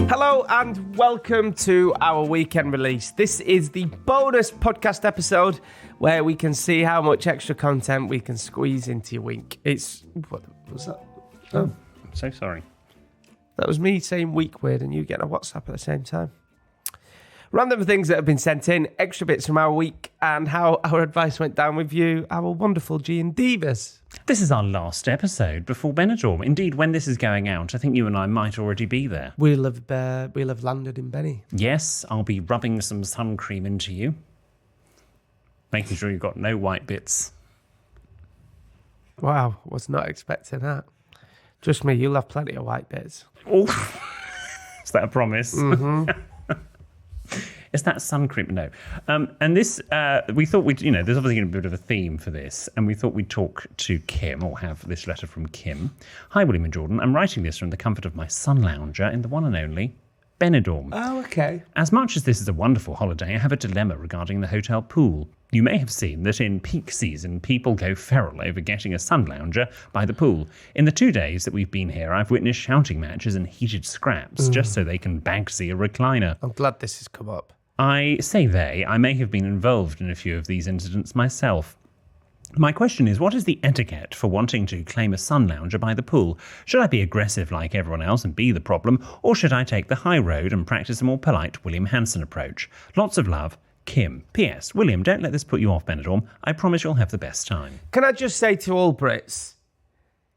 Hello and welcome to our weekend release. This is the bonus podcast episode where we can see how much extra content we can squeeze into your week. What was that? Oh, I'm so sorry. That was me saying week weird and you getting a WhatsApp at the same time. Random things that have been sent in, extra bits from our week, and how our advice went down with you, our wonderful G&Divas. This is our last episode before Benidorm. Indeed, when this is going out, I think you and I might already be there. We'll have landed in Benny. Yes, I'll be rubbing some sun cream into you, making sure you've got no white bits. Wow, was not expecting that. Trust me, you'll have plenty of white bits. Oh, is that a promise? Mm-hmm. Is that sun cream? No. And this, we thought we'd, there's obviously a bit of a theme for this, and we thought we'd talk to Kim, or have this letter from Kim. Hi, William and Jordan. I'm writing this from the comfort of my sunlounger in the one and only Benidorm. Oh, okay. As much as this is a wonderful holiday, I have a dilemma regarding the hotel pool. You may have seen that in peak season, people go feral over getting a sunlounger by the pool. In the 2 days that we've been here, I've witnessed shouting matches and heated scraps just so they can bagsy a recliner. I'm glad this has come up. I say I may have been involved in a few of these incidents myself. My question is, what is the etiquette for wanting to claim a sunlounger by the pool? Should I be aggressive like everyone else and be the problem, or should I take the high road and practice a more polite William Hanson approach? Lots of love, Kim. P.S. William, don't let this put you off Benidorm. I promise you'll have the best time. Can I just say to all Brits,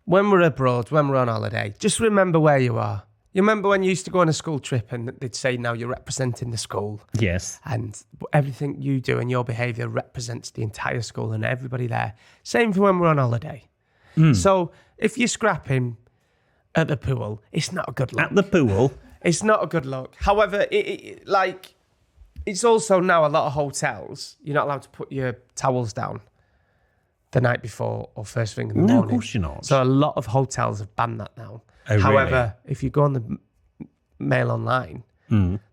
when we're abroad, when we're on holiday, just remember where you are. You remember when you used to go on a school trip and they'd say, now you're representing the school. Yes. And everything you do and your behaviour represents the entire school and everybody there. Same for when we're on holiday. So if you're scrapping at the pool, it's not a good look. At the pool? It's not a good look. However, it's also now a lot of hotels, you're not allowed to put your towels down the night before or first thing in the morning. No, of course you're not. So a lot of hotels have banned that now. Oh, However, really? if you go on the Mail Online,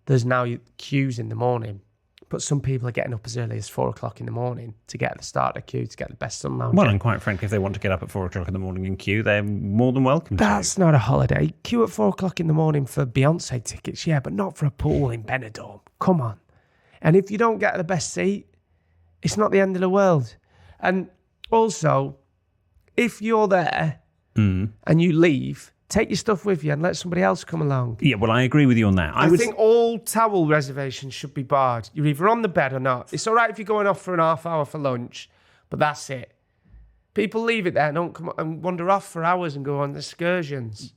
there's now queues in the morning. But some people are getting up as early as 4 o'clock in the morning to get at the start of the queue to get the best sun lounge. Well, and quite frankly, if they want to get up at 4 o'clock in the morning and queue, they're more than welcome to. That's not a holiday. Queue at 4 o'clock in the morning for Beyonce tickets, yeah, but not for a pool in Benidorm. Come on. And if you don't get the best seat, it's not the end of the world. And also, if you're there and you leave, take your stuff with you and let somebody else come along. Yeah, well, I agree with you on that. I think all towel reservations should be barred. You're either on the bed or not. It's all right if you're going off for an half hour for lunch, but that's it. People leave it there, don't come and wander off for hours and go on excursions.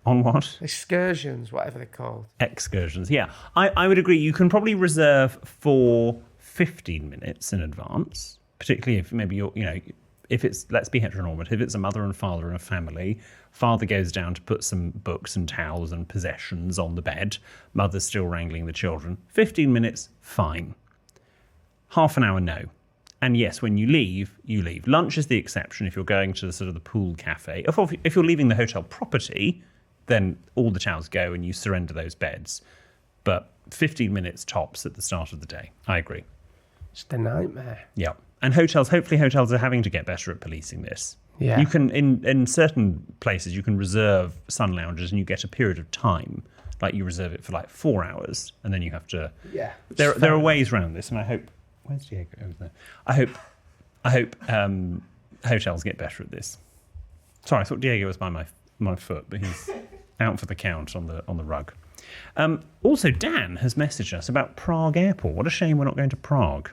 On what? Excursions, whatever they're called. Excursions, yeah. I would agree. You can probably reserve for 15 minutes in advance, particularly if maybe if it's, let's be heteronormative, it's a mother and father and a family. Father goes down to put some books and towels and possessions on the bed. Mother's still wrangling the children. 15 minutes, fine. Half an hour, no. And yes, when you leave, you leave. Lunch is the exception if you're going to the sort of the pool cafe. If you're leaving the hotel property, then all the towels go and you surrender those beds. But 15 minutes tops at the start of the day. I agree. It's a nightmare. Yeah. And hopefully hotels are having to get better at policing this. Yeah. You can, in certain places, you can reserve sun lounges and you get a period of time. Like you reserve it for like 4 hours and then you have to... Yeah. There are ways around this and I hope... Where's Diego over there? I hope hotels get better at this. Sorry, I thought Diego was by my foot, but he's out for the count on the rug. Also, Dan has messaged us about Prague Airport. What a shame we're not going to Prague.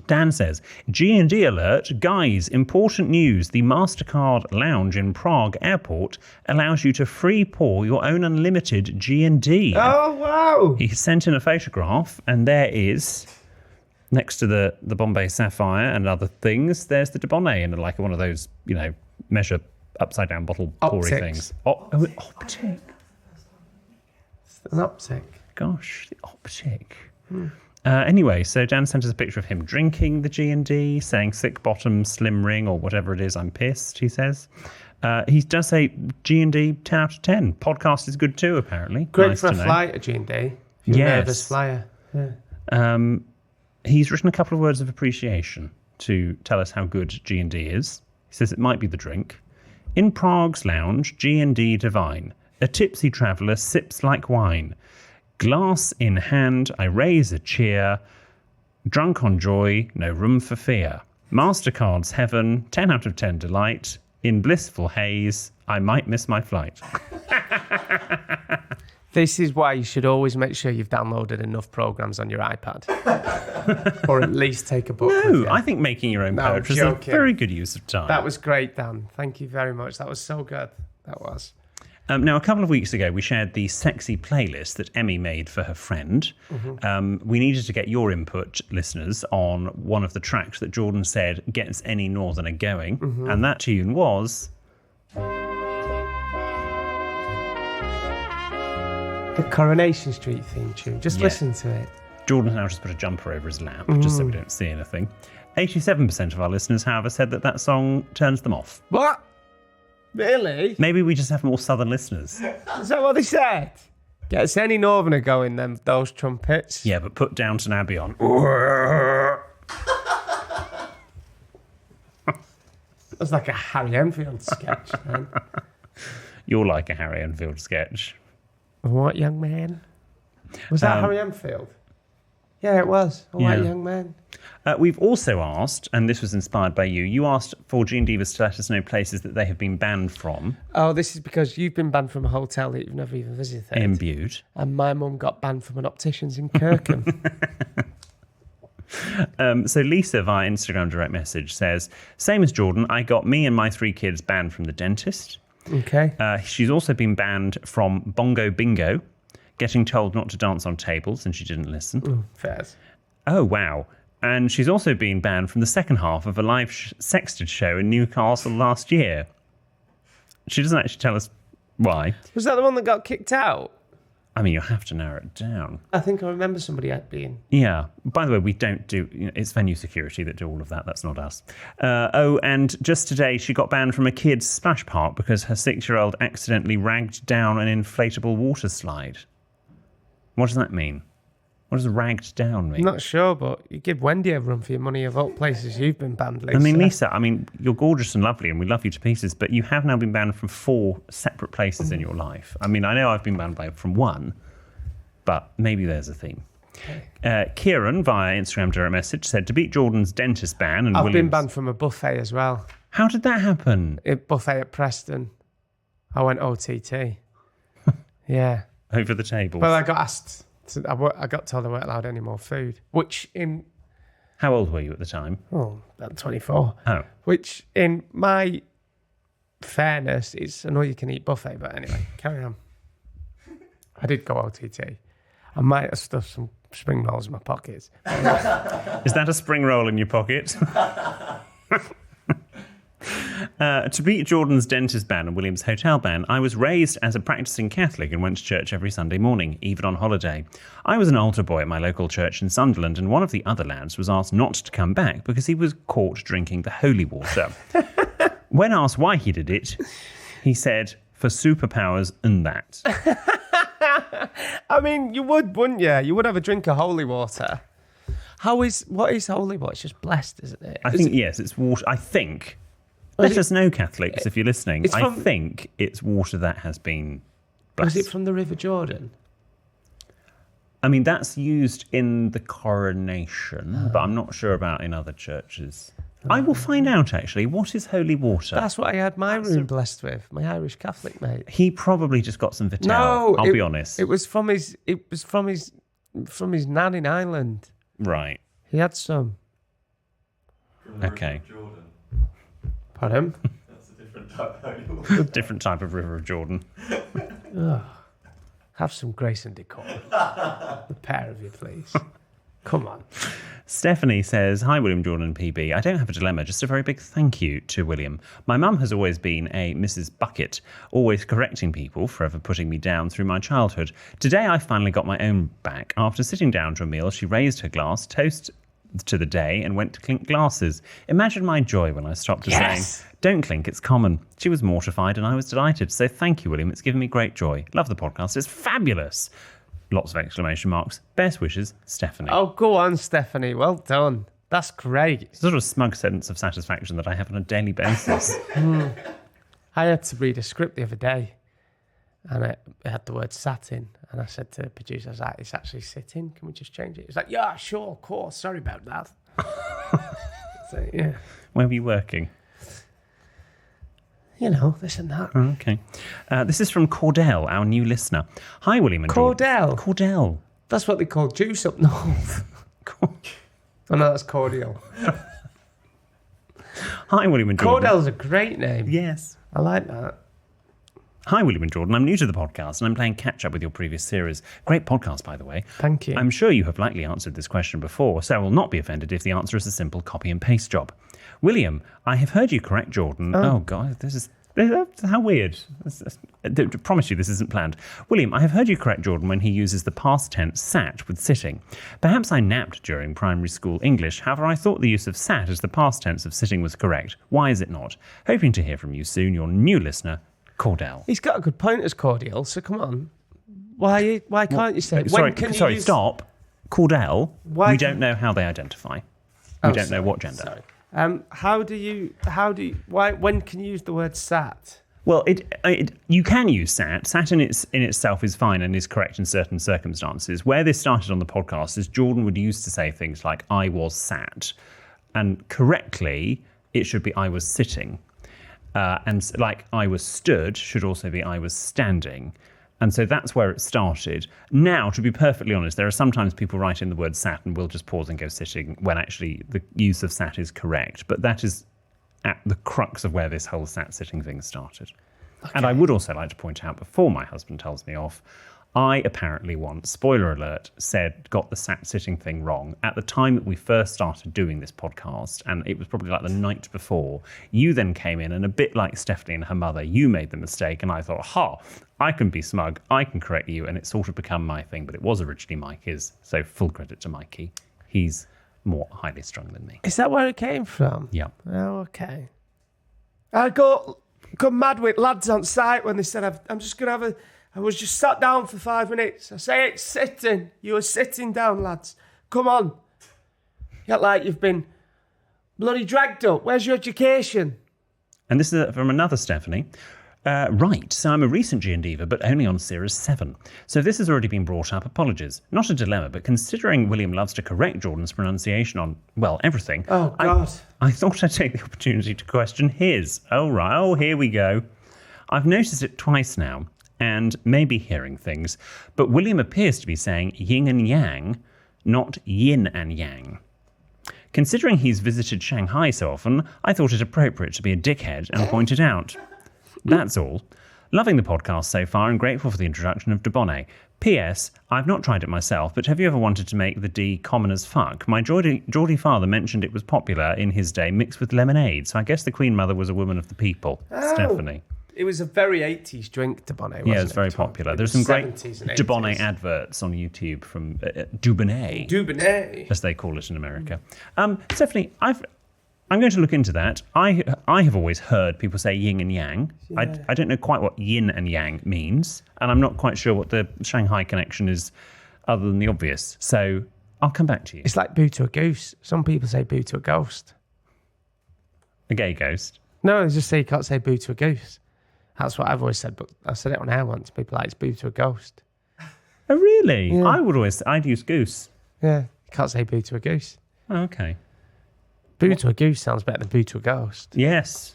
Dan says, G&D alert, guys, important news. The MasterCard lounge in Prague Airport allows you to free pour your own unlimited G&D. Oh, wow. He sent in a photograph and there is, next to the Bombay Sapphire and other things, there's the Debonnaire in like one of those, measure upside down bottle poury things. Optic. It's an optic. Gosh, the optic. Anyway, so Dan sent us a picture of him drinking the G&D, saying thick bottom, slim ring, or whatever it is, I'm pissed, he says. He does say G&D 10 out of 10. Podcast is good too, apparently. Great nice for a to know. flight at G&D. If you're a nervous flyer. Yeah. He's written a couple of words of appreciation to tell us how good G&D is. He says it might be the drink. In Prague's lounge, G&D divine. A tipsy traveller sips like wine. Glass in hand, I raise a cheer. Drunk on joy, no room for fear. MasterCard's heaven, 10 out of 10 delight. In blissful haze, I might miss my flight. This is why you should always make sure you've downloaded enough programs on your iPad. Or at least take a book with you. I think making your own poetry is a very good use of time. That was great, Dan. Thank you very much. That was so good. That was. Now, a couple of weeks ago, we shared the sexy playlist that Emmy made for her friend. Mm-hmm. We needed to get your input, listeners, on one of the tracks that Jordan said gets any northerner going. Mm-hmm. And that tune was... the Coronation Street theme tune. Just listen to it. Jordan's now just put a jumper over his lap, just so we don't see anything. 87% of our listeners, however, said that song turns them off. What? Really? Maybe we just have more southern listeners. Is that what they said? Gets any northerner going, those trumpets. Yeah, but put Downton Abbey on. That's like a Harry Enfield sketch, man. You're like a Harry Enfield sketch. What young man? Was that Harry Enfield? Yeah, it was. A white young man. We've also asked, and this was inspired by you, you asked for G&Divas to let us know places that they have been banned from. Oh, this is because you've been banned from a hotel that you've never even visited. Imbued. And my mum got banned from an optician's in Kirkham. So Lisa, via Instagram direct message, says, same as Jordan, I got me and my 3 kids banned from the dentist. Okay. She's also been banned from Bongo Bingo, getting told not to dance on tables, and she didn't listen. Fairs. Oh, wow. And she's also been banned from the second half of a live sexted show in Newcastle last year. She doesn't actually tell us why. Was that the one that got kicked out? I mean, you have to narrow it down. I think I remember somebody being. Yeah. By the way, we don't do... it's venue security that do all of that. That's not us. And just today, she got banned from a kid's splash park because her 6-year-old accidentally ragged down an inflatable water slide. What does that mean? What does ragged down mean? I'm not sure, but you give Wendy a run for your money of all places you've been banned, Lisa. I mean, Lisa, you're gorgeous and lovely and we love you to pieces, but you have now been banned from 4 separate places in your life. I mean, I know I've been banned from 1, but maybe there's a theme. Okay. Kieran, via Instagram direct message, said to beat Jordan's dentist ban and I've been banned from a buffet as well. How did that happen? A buffet at Preston. I went OTT. Yeah. Over the table. Well, I got asked... I got told I weren't allowed any more food, which in... How old were you at the time? Oh, about 24. Oh. Which, in my fairness, is an all-you-can-eat buffet, but anyway, carry on. I did go OTT. I might have stuffed some spring rolls in my pockets. Is that a spring roll in your pocket? To beat Jordan's dentist ban and William's hotel ban, I was raised as a practicing Catholic and went to church every Sunday morning, even on holiday. I was an altar boy at my local church in Sunderland, and one of the other lads was asked not to come back because he was caught drinking the holy water. When asked why he did it, he said, for superpowers and that. I mean, you would, wouldn't you? You would have a drink of holy water. What is holy water? It's just blessed, isn't it? Yes, it's water. I think... Let us know, Catholics, if you're listening. I think it's water that has been blessed. Was it from the River Jordan? I mean, that's used in the coronation, but I'm not sure about in other churches. I will find out, actually. What is holy water? That's what I had my room blessed with, my Irish Catholic mate. He probably just got some Vital. No, I'll be honest. It was from his nan in Ireland. Right. He had some. Okay. Pardon? That's a different type of holy water. Different type of River of Jordan. Have some grace and decorum. The pair of you, please. Come on. Stephanie says, hi, William, Jordan and PB. I don't have a dilemma, just a very big thank you to William. My mum has always been a Mrs. Bucket, always correcting people, forever putting me down through my childhood. Today, I finally got my own back. After sitting down to a meal, she raised her glass, toast to the day, and went to clink glasses. Imagine my joy when I stopped her saying, don't clink, it's common. She was mortified and I was delighted. So thank you, William. It's given me great joy. Love the podcast. It's fabulous. Lots of exclamation marks. Best wishes, Stephanie. Oh, go on, Stephanie. Well done. That's great. It's a sort of smug sense of satisfaction that I have on a daily basis. I had to read a script the other day. and it had the word satin. And I said to the producer, I was like, it's actually sitting. Can we just change it? He's like, yeah, sure, of course. Sorry about that. So, yeah. Where were you working? You know, this and that. Oh, okay. This is from Cordell, our new listener. Hi, William and Cordell? Cordell. That's what they call juice up north. Oh, no, that's cordial. Hi, William and Jordan. Cordell's a great name. Yes. I like that. Hi, William and Jordan. I'm new to the podcast and I'm playing catch up with your previous series. Great podcast, by the way. Thank you. I'm sure you have likely answered this question before, so I will not be offended if the answer is a simple copy and paste job. William, I have heard you correct Jordan. Oh God, this is how weird. I promise you this isn't planned. William, I have heard you correct Jordan when he uses the past tense sat with sitting. Perhaps I napped during primary school English, however I thought the use of sat as the past tense of sitting was correct. Why is it not? Hoping to hear from you soon, your new listener, Cordell. He's got a good point as cordial, so come on. Why can't you say... Stop. Cordell, Why we don't know how they identify. We don't know what gender. Sorry. When can you use the word sat? Well, you can use sat. Sat in itself is fine and is correct in certain circumstances. Where this started on the podcast is Jordan would used to say things like, I was sat. And correctly, it should be I was sitting. And like I was stood should also be I was standing. And so that's where it started. Now, to be perfectly honest, there are sometimes people write in the word sat and we'll just pause and go sitting when actually the use of sat is correct. But that is at the crux of where this whole sat sitting thing started. Okay. And I would also like to point out, before my husband tells me off, I apparently once, spoiler alert, got the sat sitting thing wrong at the time that we first started doing this podcast, and it was probably like the night before. You then came in, and a bit like Stephanie and her mother, you made the mistake, and I thought, I can be smug, I can correct you, and it's sort of become my thing, but it was originally Mikey's, so full credit to Mikey. He's more highly strung than me. Is that where it came from? Yeah. Oh, okay. I got mad with lads on site when they said, I'm just going to have I was just sat down for 5 minutes. I say it's sitting. You were sitting down, lads. Come on. You act like you've been bloody dragged up. Where's your education? And this is from another Stephanie. Right, so I'm a recent G&Diva, but only on Series 7. So if this has already been brought up, apologies. Not a dilemma, but considering William loves to correct Jordan's pronunciation on, well, everything. Oh, God. I thought I'd take the opportunity to question his. Oh, right. Oh, here we go. I've noticed it twice now, and maybe hearing things, but William appears to be saying yin and yang, not yin and yang. Considering he's visited Shanghai so often, I thought it appropriate to be a dickhead and point it out. That's all. Loving the podcast so far and grateful for the introduction of Debonnaire. P.S. I've not tried it myself, but have you ever wanted to make the D common as fuck? My Geordie father mentioned it was popular in his day mixed with lemonade, so I guess the Queen Mother was a woman of the people. Oh. Stephanie. It was a very 80s drink, Debonnaire, wasn't it? Yeah, it's very popular. There's some great Debonnaire adverts on YouTube from Dubonnaire, as they call it in America. Stephanie, I'm going to look into that. I have always heard people say yin and yang. Yeah. I don't know quite what yin and yang means, and I'm not quite sure what the Shanghai connection is other than the obvious. So I'll come back to you. It's like boo to a goose. Some people say boo to a ghost. A gay ghost? No, they just say you can't say boo to a goose. That's what I've always said, but I said it on air once. People are like, it's boo to a ghost. Oh, really? Yeah. I'd use goose. Yeah, you can't say boo to a goose. Oh, okay. Boo to a goose sounds better than boo to a ghost. Yes.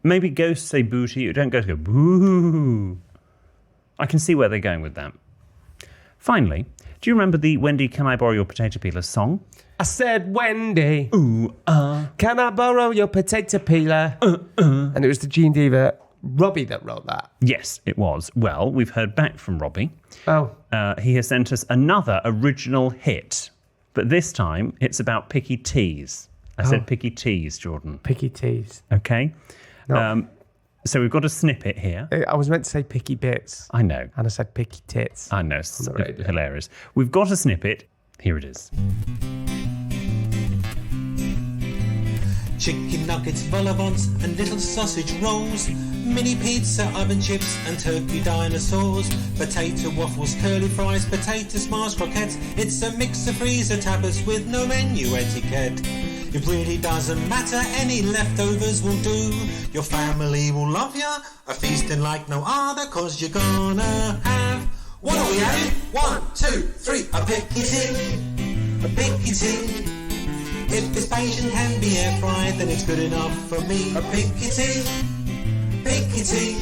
Maybe ghosts say boo to you. Don't go boo. I can see where they're going with that. Finally, do you remember the Wendy, Can I Borrow Your Potato Peeler song? I said, Wendy, ooh, can I borrow your potato peeler? And it was the G&Diva Robbie that wrote that. Yes, it was. Well, we've heard back from Robbie. Oh. He has sent us another original hit, but this time it's about picky teas. I said picky teas, Jordan. Picky teas. Okay. No. So we've got a snippet here. I was meant to say picky bits. I know. And I said picky tits. I know. It's hilarious. We've got a snippet. Here it is. Chicken nuggets, vol au vents and little sausage rolls, mini pizza, oven chips and turkey dinosaurs, potato waffles, curly fries, potato smiles, croquettes. It's a mix of freezer tappers with no menu etiquette. It really doesn't matter, any leftovers will do. Your family will love ya, a feasting like no other, 'cause you're gonna have... What are we having? 1, 2, 3, a picky tea. A picky tea. If this Bayesian can be air fried, then it's good enough for me. A picky tea. Picky tea.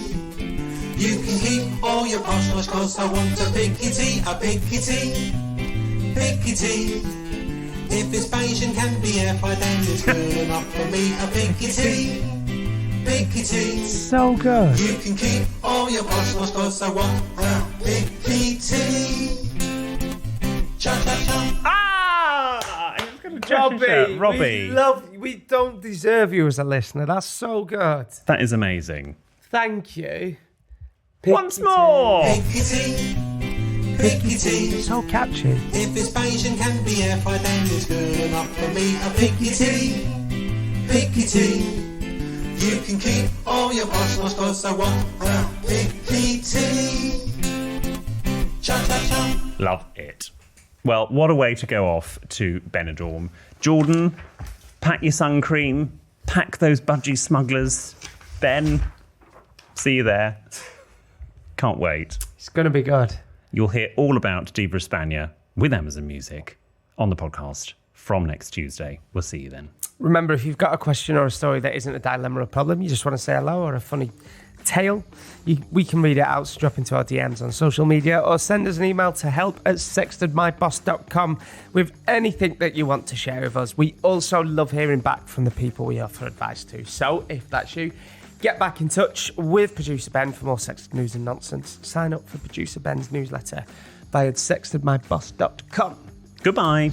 You can keep all your posh nosh, 'cause I want a picky tea. A picky tea. Picky tea. If this Bayesian can be air fried, then it's good enough for me. A picky tea. Picky tea. So good. You can keep all your posh nosh, 'cause I want a picky tea. Cha-cha-cha. Ah! He was going to Robbie. We don't deserve you as a listener. That's so good. That is amazing. Thank you. Once more! Picky tea. Picky tea. So catchy. If this Bayesian can be air fried, then it's good enough for me. A picky tea. Picky tea. You can keep all your posh nosh, 'cause I want a picky tea. Cha-cha-cha. Love it. Well, what a way to go off to Benidorm. Jordan, pack your sun cream, pack those budgie smugglers. Ben, see you there. Can't wait. It's going to be good. You'll hear all about Diva España with Amazon Music on the podcast from next Tuesday. We'll see you then. Remember, if you've got a question or a story that isn't a dilemma or problem, you just want to say hello or a funny tale, we can read it out, so drop into our DMs on social media or send us an email to help@sextedmyboss.com with anything that you want to share with us. We also love hearing back from the people we offer advice to. So if that's you, get back in touch with Producer Ben for more sexted news and nonsense. Sign up for Producer Ben's newsletter via sextedmyboss.com. Goodbye.